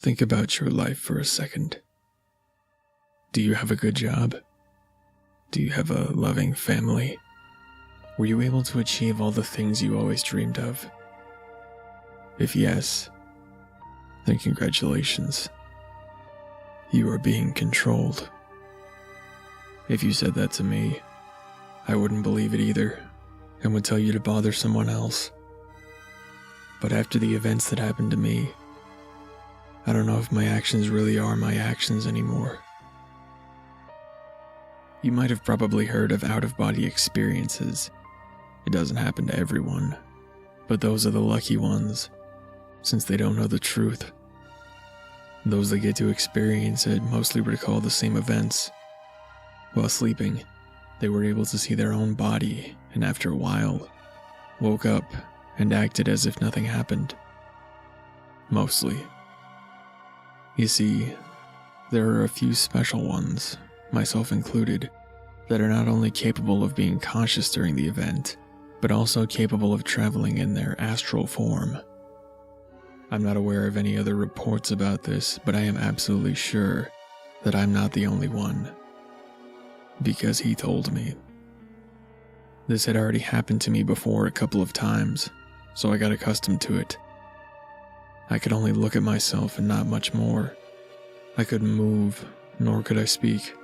Think about your life for a second. Do you have a good job? Do you have a loving family? Were you able to achieve all the things you always dreamed of? If yes, then congratulations. You are being controlled. If you said that to me, I wouldn't believe it either, and would tell you to bother someone else. But after the events that happened to me, I don't know if my actions really are my actions anymore. You might have probably heard of out-of-body experiences. It doesn't happen to everyone, but those are the lucky ones, since they don't know the truth. Those that get to experience it mostly recall the same events. While sleeping, they were able to see their own body, and after a while, woke up and acted as if nothing happened. Mostly. You see, there are a few special ones, myself included, that are not only capable of being conscious during the event, but also capable of traveling in their astral form. I'm not aware of any other reports about this, but I am absolutely sure that I'm not the only one. Because he told me. This had already happened to me before a couple of times, so I got accustomed to it. I could only look at myself and not much more. I couldn't move, nor could I speak.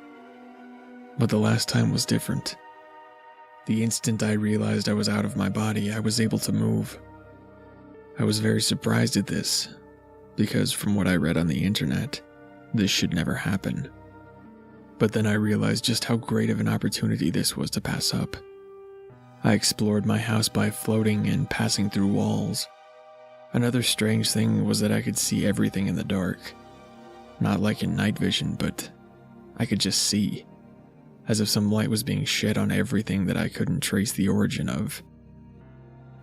But the last time was different. The instant I realized I was out of my body, I was able to move. I was very surprised at this, because from what I read on the internet, this should never happen. But then I realized just how great of an opportunity this was to pass up. I explored my house by floating and passing through walls. Another strange thing was that I could see everything in the dark. Not like in night vision, but I could just see, as if some light was being shed on everything that I couldn't trace the origin of.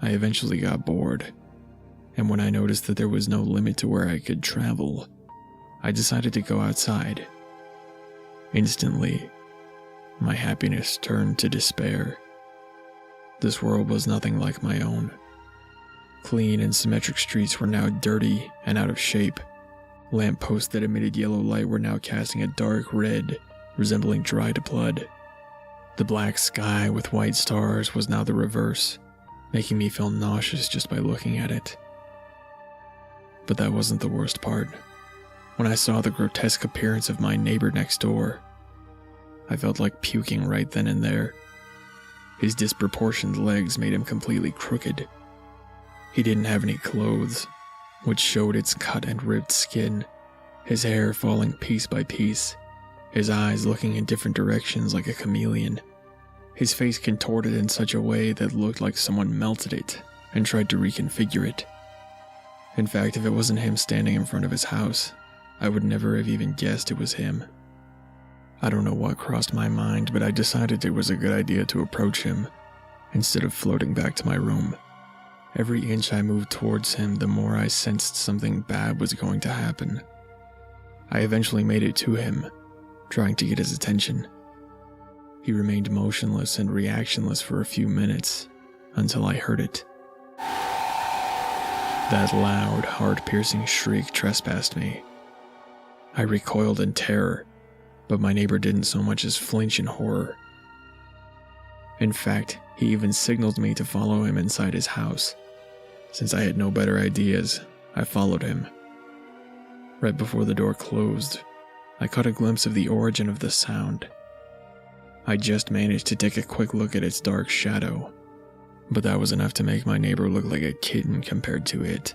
I eventually got bored, and when I noticed that there was no limit to where I could travel, I decided to go outside. Instantly, my happiness turned to despair. This world was nothing like my own. Clean and symmetric streets were now dirty and out of shape. Lampposts that emitted yellow light were now casting a dark red, resembling dried blood. The black sky with white stars was now the reverse, making me feel nauseous just by looking at it. But that wasn't the worst part. When I saw the grotesque appearance of my neighbor next door, I felt like puking right then and there. His disproportioned legs made him completely crooked. He didn't have any clothes, which showed its cut and ripped skin, his hair falling piece by piece, his eyes looking in different directions like a chameleon, his face contorted in such a way that looked like someone melted it and tried to reconfigure it. In fact, if it wasn't him standing in front of his house, I would never have even guessed it was him. I don't know what crossed my mind, but I decided it was a good idea to approach him, instead of floating back to my room. Every inch I moved towards him, the more I sensed something bad was going to happen. I eventually made it to him, trying to get his attention. He remained motionless and reactionless for a few minutes, until I heard it. That loud, heart-piercing shriek trespassed me. I recoiled in terror, but my neighbor didn't so much as flinch in horror. In fact, he even signaled me to follow him inside his house. Since I had no better ideas, I followed him. Right before the door closed, I caught a glimpse of the origin of the sound. I just managed to take a quick look at its dark shadow, but that was enough to make my neighbor look like a kitten compared to it.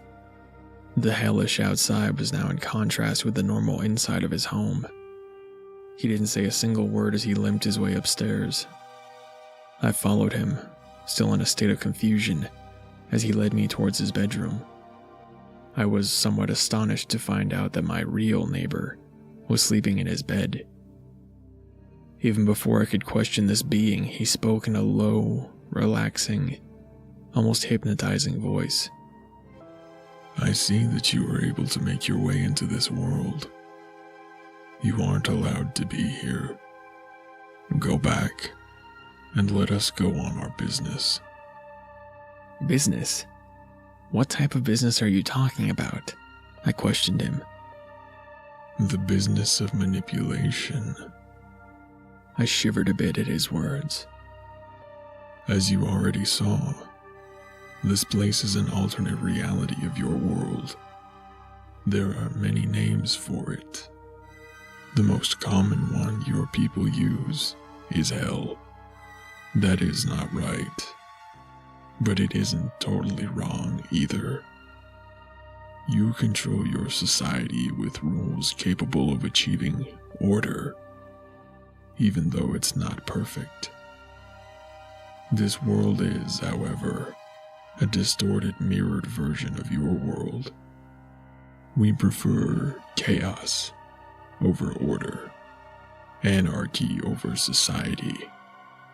The hellish outside was now in contrast with the normal inside of his home. He didn't say a single word as he limped his way upstairs. I followed him, still in a state of confusion, as he led me towards his bedroom. I was somewhat astonished to find out that my real neighbor was sleeping in his bed. Even before I could question this being, he spoke in a low, relaxing, almost hypnotizing voice. I see that you were able to make your way into this world. You aren't allowed to be here. Go back, and let us go on our business. Business? What type of business are you talking about? I questioned him. The business of manipulation. I shivered a bit at his words. As you already saw, this place is an alternate reality of your world. There are many names for it. The most common one your people use is hell. That is not right, but it isn't totally wrong either. You control your society with rules capable of achieving order, even though it's not perfect. This world is, however, a distorted, mirrored version of your world. We prefer chaos over order, anarchy over society,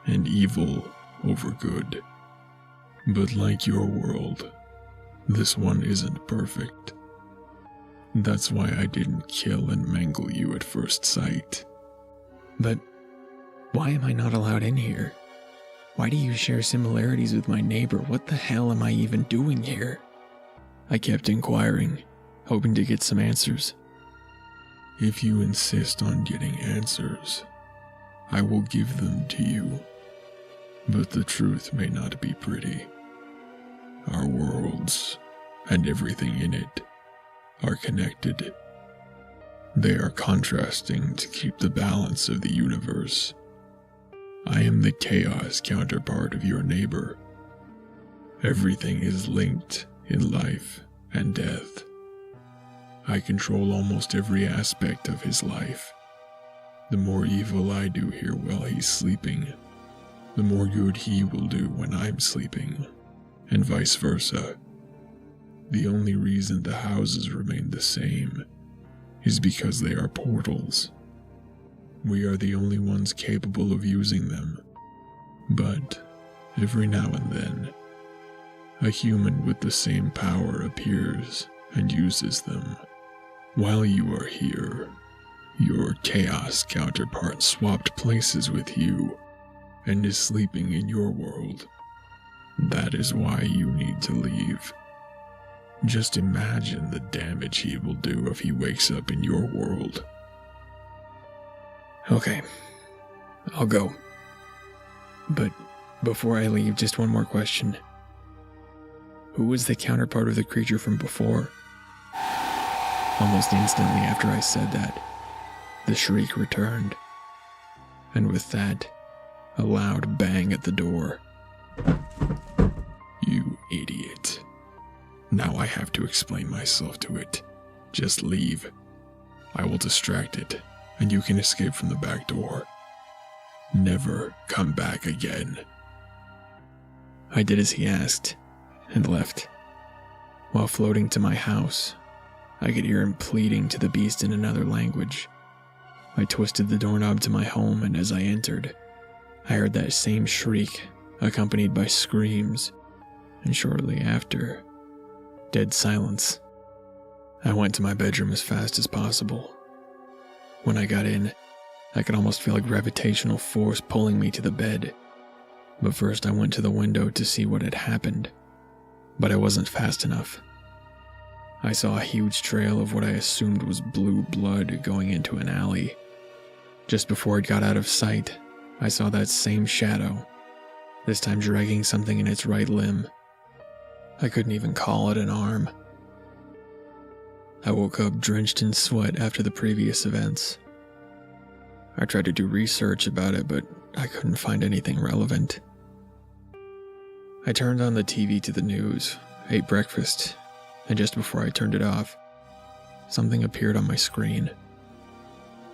and evil over good. But like your world, this one isn't perfect. That's why I didn't kill and mangle you at first sight. But why am I not allowed in here? Why do you share similarities with my neighbor? What the hell am I even doing here? I kept inquiring, hoping to get some answers. If you insist on getting answers, I will give them to you. But the truth may not be pretty. Our worlds, and everything in it, are connected. They are contrasting to keep the balance of the universe. I am the chaos counterpart of your neighbor. Everything is linked in life and death. I control almost every aspect of his life. The more evil I do here while he's sleeping, the more good he will do when I'm sleeping, and vice versa. The only reason the houses remain the same is because they are portals. We are the only ones capable of using them, but every now and then, a human with the same power appears and uses them. While you are here, your chaos counterpart swapped places with you and is sleeping in your world. That is why you need to leave. Just imagine the damage he will do if he wakes up in your world. Okay, I'll go. But before I leave, just one more question. Who was the counterpart of the creature from before? Almost instantly after I said that, the shriek returned. And with that, a loud bang at the door. You idiot. Now I have to explain myself to it. Just leave. I will distract it, and you can escape from the back door. Never come back again. I did as he asked, and left. While floating to my house, I could hear him pleading to the beast in another language. I twisted the doorknob to my home, and as I entered, I heard that same shriek, accompanied by screams, and shortly after, dead silence. I went to my bedroom as fast as possible. When I got in, I could almost feel a gravitational force pulling me to the bed. But first I went to the window to see what had happened, but I wasn't fast enough. I saw a huge trail of what I assumed was blue blood going into an alley. Just before it got out of sight, I saw that same shadow, this time dragging something in its right limb. I couldn't even call it an arm. I woke up drenched in sweat after the previous events. I tried to do research about it, but I couldn't find anything relevant. I turned on the TV to the news, ate breakfast, and just before I turned it off, something appeared on my screen.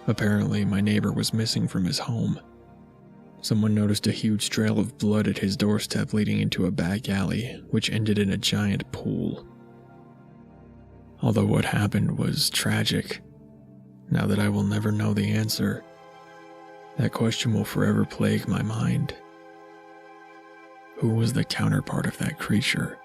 Apparently, my neighbor was missing from his home. Someone noticed a huge trail of blood at his doorstep leading into a back alley, which ended in a giant pool. Although what happened was tragic, now that I will never know the answer, that question will forever plague my mind. Who was the counterpart of that creature?